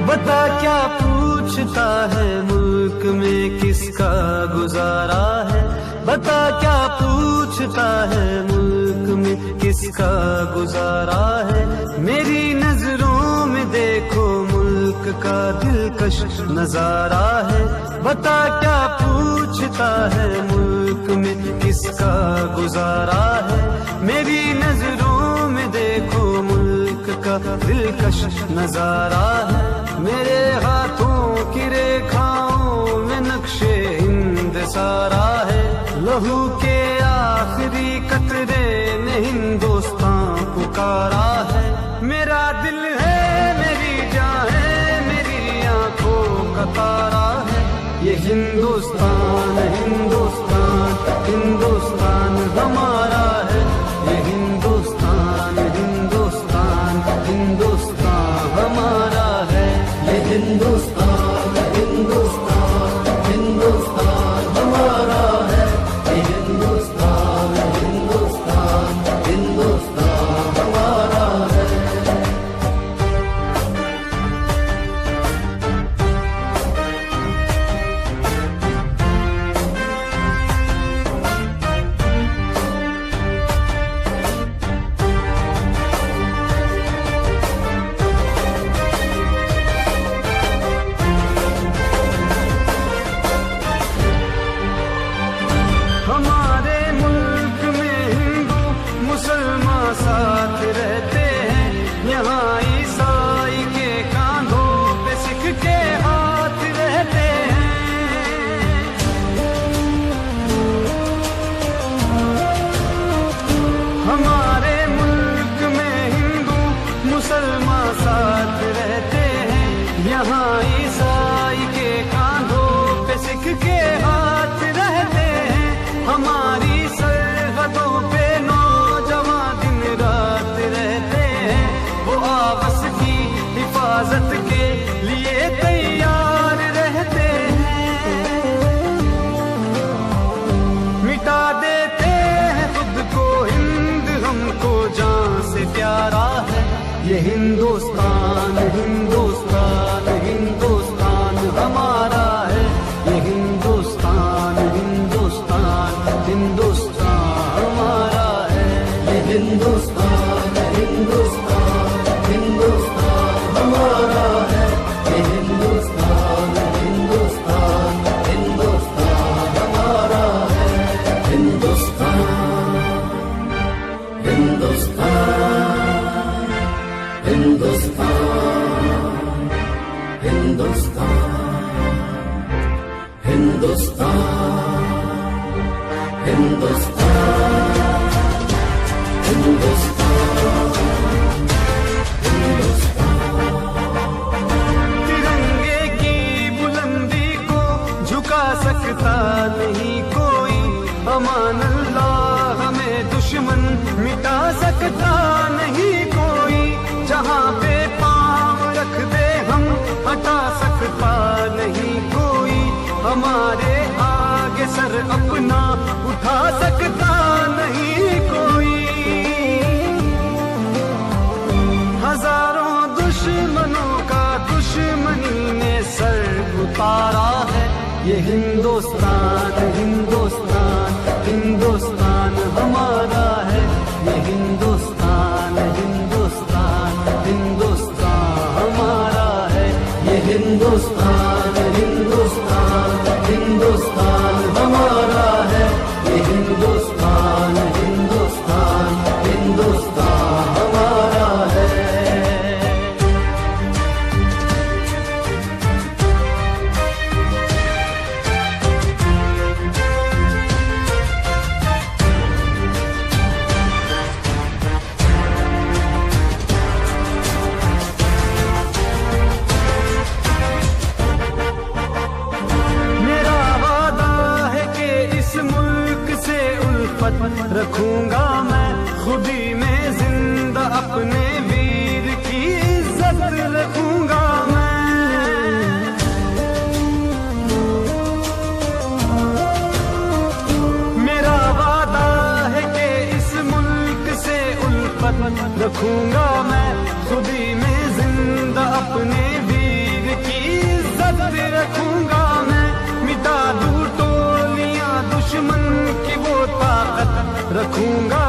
बता क्या पूछता है मुल्क में किसका गुजारा है, बता क्या पूछता है मुल्क में किसका गुजारा है। मेरी नजरों में देखो मुल्क का दिलकश नजारा है, बता क्या पूछता है मुल्क में किसका गुजारा है। मेरी नजरों में देखो मुल्क का दिलकश नजारा है। मेरे हाथों की रेखाओं में नक्शे हिंद सारा है, लहू के आखिरी कतरे ने हिंदुस्तान पुकारा है। मेरा दिल है मेरी जान है मेरी आंखों का तारा है, ये हिंदुस्तान हिंदुस्तान हिंदुस्तान हमारा है। ये हिंदुस्तान हिंदुस्तान हिंदुस्तान हमारा है। ये हिंदुस्तान हिंदुस्तान हिंदुस्तान हमारा है। ये हिंदुस्तान हिंदुस्तान हिंदुस्तान हमारा है। हमारे मुल्क में हिंदू मुसलमान साथ रहते हैं, यहाँ ईसाई के कांधों पे सिख के हाथ रहते हैं। हमारे मुल्क में हिंदू मुसलमान साथ रहते हैं, यहाँ ईसाई के कांधों पे सिख के हाथ रहते हैं। हमारी सरहदों पे नौजवान दिन रात रहते हैं, वो आपस की हिफाजत के लिए तैयार रहते हैं। मिटा देते हैं खुद को हिंद हमको जान से प्यारा है। ये हिंदुस्तान हिंदुस्तान हिंदुस्तान हमारा है। ये हिंदुस्तान हिंदुस्तान हिंदुस्तान हमारा है। ये हिंदुस्तान हिंदुस्तान हिंदुस्तान हमारा है। ये हिंदुस्तान हिंदुस्तान हिंदुस्तान हमारा है। हिंदुस्तान हिंदुस्तान हिंदुस्तान हिंदुस्तान हिंदुस्तान हिंदुस्तान हिंदुस्तान। तिरंगे की बुलंदी को झुका सकता नहीं कोई, अमान अल्लाह हमें दुश्मन मिटा सकता नहीं कोई। जहाँ पे पाँव रख दे हम हटा सकता नहीं कोई, हमारे आगे सर अपना उठा सकता नहीं कोई। हजारों दुश्मनों का दुश्मनी ने सर उतारा है। ये हिंदुस्तान हिंदुस्तान हिंदुस्तान हमारा है। ये हिंदुस्तान हिंदुस्तान हिंदुस्तान हमारा है। ये हिंदुस्तान हिंदुस्तान हिंदुस्तान हमारा है। ये हिंदुस्तान हिंदुस्तान हिंदुस्तान हमारा है। रखूंगा मैं खुदी में जिंदा अपने वीर की इज्जत रखूंगा मैं। मेरा वादा है कि इस मुल्क से मोहब्बत रखूंगा मैं, खुदी में जिंदा अपने वीर की इज्जत रखूंगा मैं। मिटा दूं टोलियां दुश्मन की वो ताकत रखूंगा